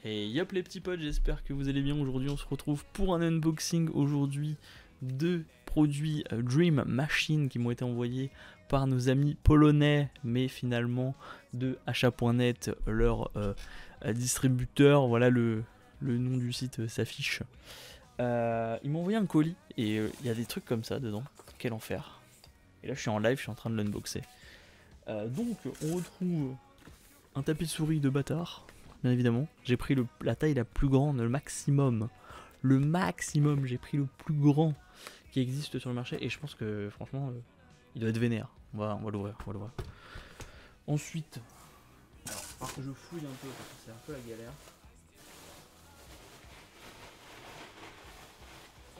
Et yop les petits potes, j'espère que vous allez bien. Aujourd'hui on se retrouve pour un unboxing aujourd'hui de produits Dream Machine qui m'ont été envoyés par nos amis polonais, mais finalement de achat.net, leur distributeur. Voilà, le nom du site s'affiche. Ils m'ont envoyé un colis et il y a des trucs comme ça dedans. Quel enfer. Et là je suis en live, je suis en train de l'unboxer. Donc on retrouve un tapis de souris de bâtard. Bien évidemment, j'ai pris la taille la plus grande, le maximum, j'ai pris le plus grand qui existe sur le marché et je pense que franchement, il doit être vénère. On va l'ouvrir, Ensuite, alors que je fouille un peu parce que c'est un peu la galère.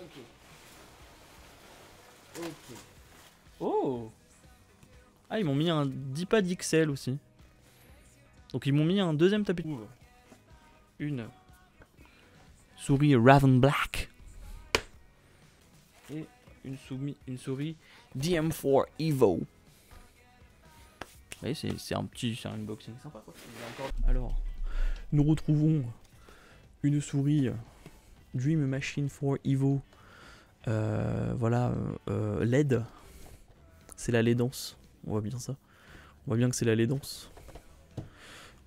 Ok. Oh. Ah, ils m'ont mis un 10 pads XL aussi. Donc ils m'ont mis un deuxième tapis. Une souris Raven Black et une souris DM4 Evo. Vous voyez, c'est un unboxing sympa quoi. Alors, nous retrouvons une souris Dream Machine 4 Evo. Voilà, LED. C'est la laidance. On voit bien ça. On voit bien que c'est la laidance.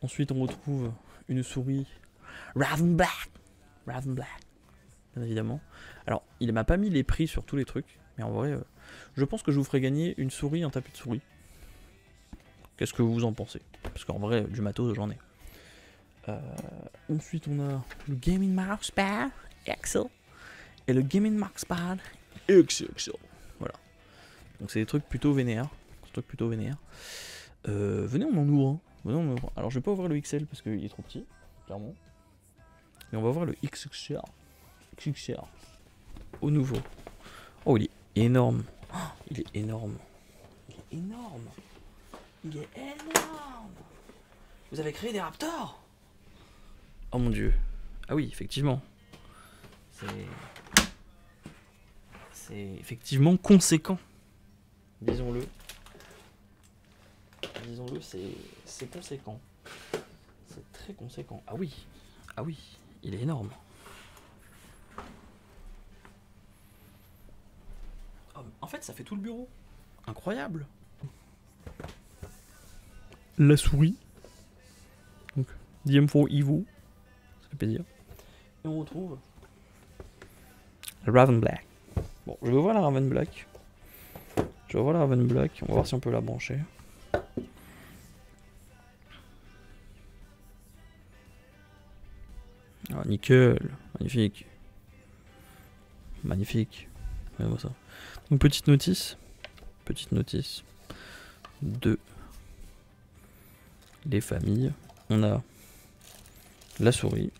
Ensuite, on retrouve une souris Raven Black, bien évidemment. Alors, il m'a pas mis les prix sur tous les trucs, mais en vrai, je pense que je vous ferai gagner une souris, un tapis de souris. Qu'est-ce que vous en pensez? Parce qu'en vrai, du matos, j'en ai. Ensuite, on a le Gaming Mousepad XL et le Gaming Mousepad XXL. Voilà. Donc, c'est des trucs plutôt vénères. Venez, on en ouvre. Alors, je vais pas ouvrir le XL parce qu'il est trop petit, clairement. Mais on va voir le XXL. Au nouveau. Oh, il est énorme. Oh, il est énorme. Vous avez créé des raptors? Oh mon dieu. Ah oui, effectivement. C'est effectivement conséquent. Disons-le, c'est conséquent. C'est très conséquent. Ah oui, il est énorme. Oh, en fait, ça fait tout le bureau. Incroyable. La souris. Donc, DM4 Evo. Ça fait plaisir. Et on retrouve le Raven Black. Bon, je vais voir la Raven Black. On va voir si on peut la brancher. Ah, nickel, magnifique. Regardez-moi ça. Donc petite notice de les familles. On a la souris.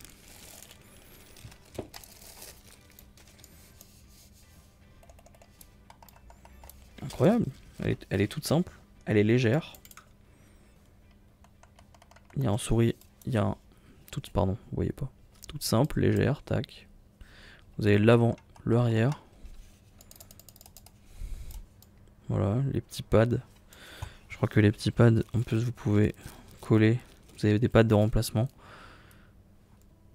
Incroyable. Elle est toute simple. Elle est légère. Il y a un souris. Il y a un. Pardon, vous voyez pas. Toute simple, légère, tac. Vous avez l'avant, le arrière. Voilà, les petits pads. Je crois que les petits pads, en plus vous pouvez coller. Vous avez des pads de remplacement.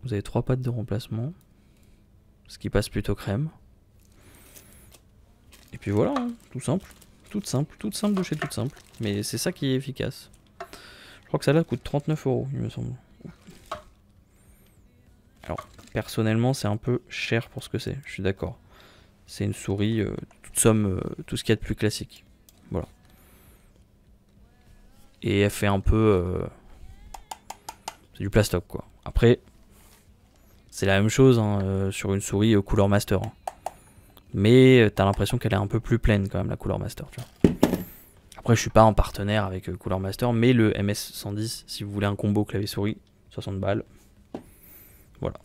Vous avez 3 pads de remplacement. Ce qui passe plutôt crème. Et puis voilà, hein, toute simple de chez toute simple. Mais c'est ça qui est efficace. Je crois que ça là coûte 39 €, il me semble. Alors, personnellement, c'est un peu cher pour ce que c'est, je suis d'accord. C'est une souris, toute somme, tout ce qu'il y a de plus classique. Voilà. Et elle fait un peu... c'est du plastoc, quoi. Après, c'est la même chose hein, sur une souris Cooler Master. Hein. Mais t'as l'impression qu'elle est un peu plus pleine, quand même, la Cooler Master, tu vois. Après, je suis pas en partenaire avec Cooler Master, mais le MS110, si vous voulez un combo clavier-souris, 60 balles. Voilà,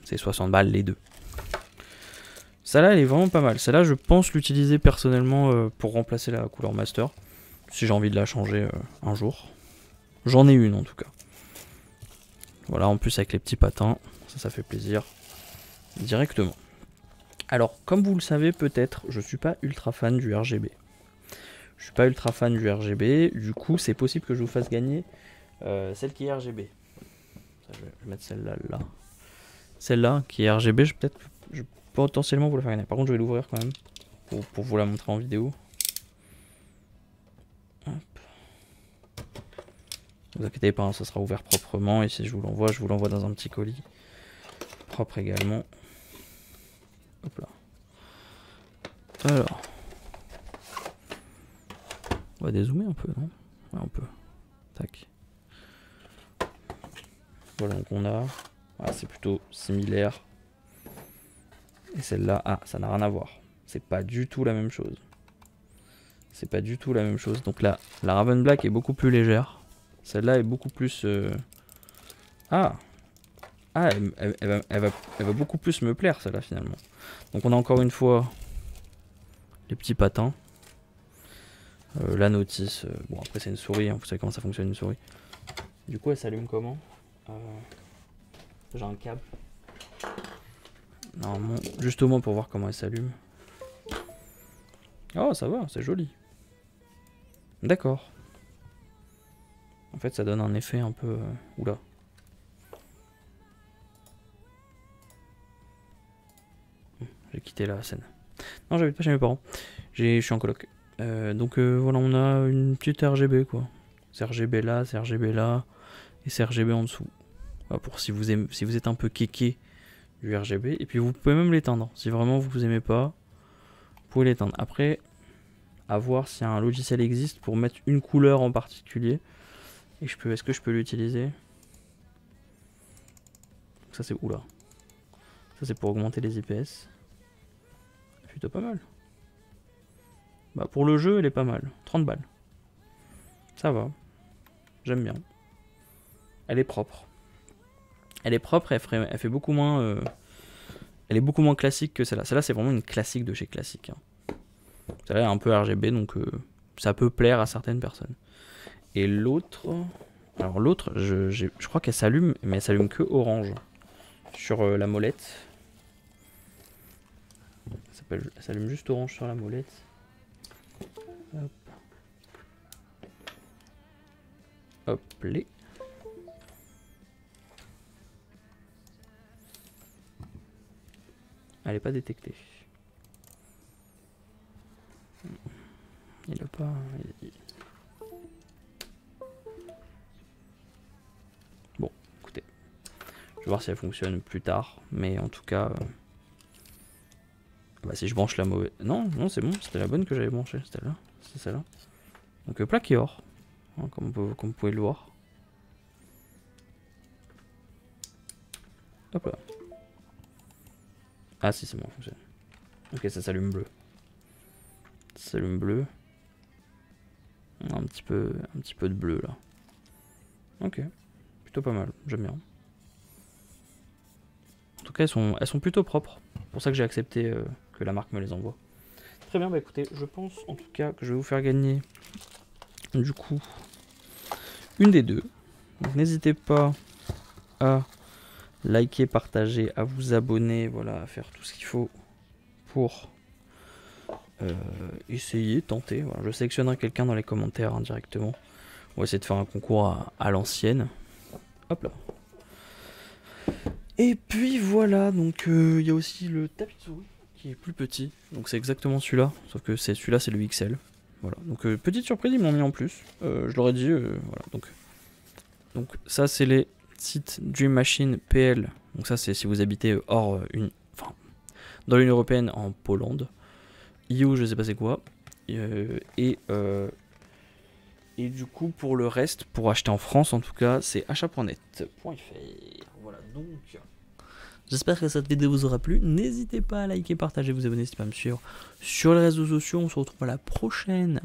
c'est 60 balles les deux. Celle-là, elle est vraiment pas mal. Celle-là, je pense l'utiliser personnellement pour remplacer la Cooler Master. Si j'ai envie de la changer un jour. J'en ai une en tout cas. Voilà, en plus avec les petits patins, ça fait plaisir. Directement. Alors, comme vous le savez peut-être, je suis pas ultra fan du RGB. Du coup, c'est possible que je vous fasse gagner celle qui est RGB. Je vais mettre celle-là là. Celle-là qui est RGB, je peux potentiellement vous la faire gagner. Par contre, je vais l'ouvrir quand même pour vous la montrer en vidéo. Hop. Ne vous inquiétez pas, hein, ça sera ouvert proprement. Et si je vous l'envoie dans un petit colis propre également. Hop là. Alors, on va dézoomer un peu, non? Ouais, on peut. Tac. Voilà, donc on a. Ah, c'est plutôt similaire. Et celle-là, ah, ça n'a rien à voir. C'est pas du tout la même chose. C'est pas du tout la même chose. Donc là, la Raven Black est beaucoup plus légère. Celle-là est beaucoup plus... Ah, elle va beaucoup plus me plaire, celle-là, finalement. Donc on a encore une fois les petits patins. La notice. Bon, après c'est une souris, hein, vous savez comment ça fonctionne une souris. Du coup, elle s'allume comment? J'ai un câble. Normalement, juste au moins pour voir comment elle s'allume. Oh, ça va, c'est joli. D'accord. En fait, ça donne un effet un peu... Oula. J'ai quitté la scène. Non, j'habite pas chez mes parents. Je suis en coloc. Donc voilà, on a une petite RGB quoi. C'est RGB là, c'est RGB là. Et c'est RGB en dessous. Voilà, pour si vous êtes un peu kéké du RGB. Et puis vous pouvez même l'éteindre. Si vraiment vous aimez pas, vous pouvez l'éteindre. Après, à voir si un logiciel existe pour mettre une couleur en particulier. Et est-ce que je peux l'utiliser? Ça c'est oula. Ça c'est pour augmenter les IPS. Plutôt pas mal. Bah pour le jeu elle est pas mal. 30 balles. Ça va. J'aime bien. Elle est propre. Elle est propre, elle fait beaucoup moins... Elle est beaucoup moins classique que celle-là. Celle-là c'est vraiment une classique de chez classique. Hein. Celle-là est un peu RGB donc ça peut plaire à certaines personnes. Et l'autre... Alors l'autre, je crois qu'elle s'allume, mais elle s'allume que orange. Sur la molette. Elle s'allume juste orange sur la molette. Hop. Hop les. Elle n'est pas détectée. Il a pas... Bon, écoutez. Je vais voir si elle fonctionne plus tard. Mais en tout cas... Bah si je branche la mauvaise... Non, c'est bon. C'était la bonne que j'avais branchée. C'était là. C'est celle-là. Donc plaqué or. Hein, comme vous pouvez le voir. Hop là. Ah si c'est bon, ça fonctionne. Ok, ça s'allume bleu. Ça s'allume bleu. On a un petit peu de bleu là. Ok. Plutôt pas mal. J'aime bien. En tout cas, elles sont plutôt propres. C'est pour ça que j'ai accepté que la marque me les envoie. Très bien, bah écoutez, je pense en tout cas que je vais vous faire gagner du coup une des deux. Donc n'hésitez pas à liker, partager, à vous abonner, voilà, à faire tout ce qu'il faut pour essayer, tenter. Voilà, je sélectionnerai quelqu'un dans les commentaires hein, directement. On va essayer de faire un concours à l'ancienne. Hop là. Et puis voilà, donc il y a aussi le tapis de souris qui est plus petit. Donc c'est exactement celui-là, sauf que celui-là c'est le XL. Voilà, donc petite surprise, ils m'ont mis en plus. Je leur ai dit, voilà. Donc ça c'est les sites Dream Machine PL. Donc ça c'est si vous habitez dans l'Union Européenne en Pologne. EU, je sais pas c'est quoi. Et du coup pour le reste, pour acheter en France en tout cas, c'est achat.net.fr. Voilà donc. J'espère que cette vidéo vous aura plu. N'hésitez pas à liker, partager, vous abonner, n'hésitez pas à me suivre sur les réseaux sociaux. On se retrouve à la prochaine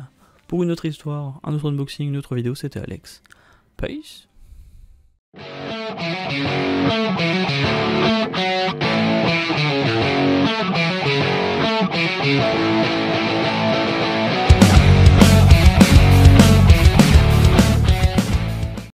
pour une autre histoire, un autre unboxing, une autre vidéo. C'était Alex. Peace.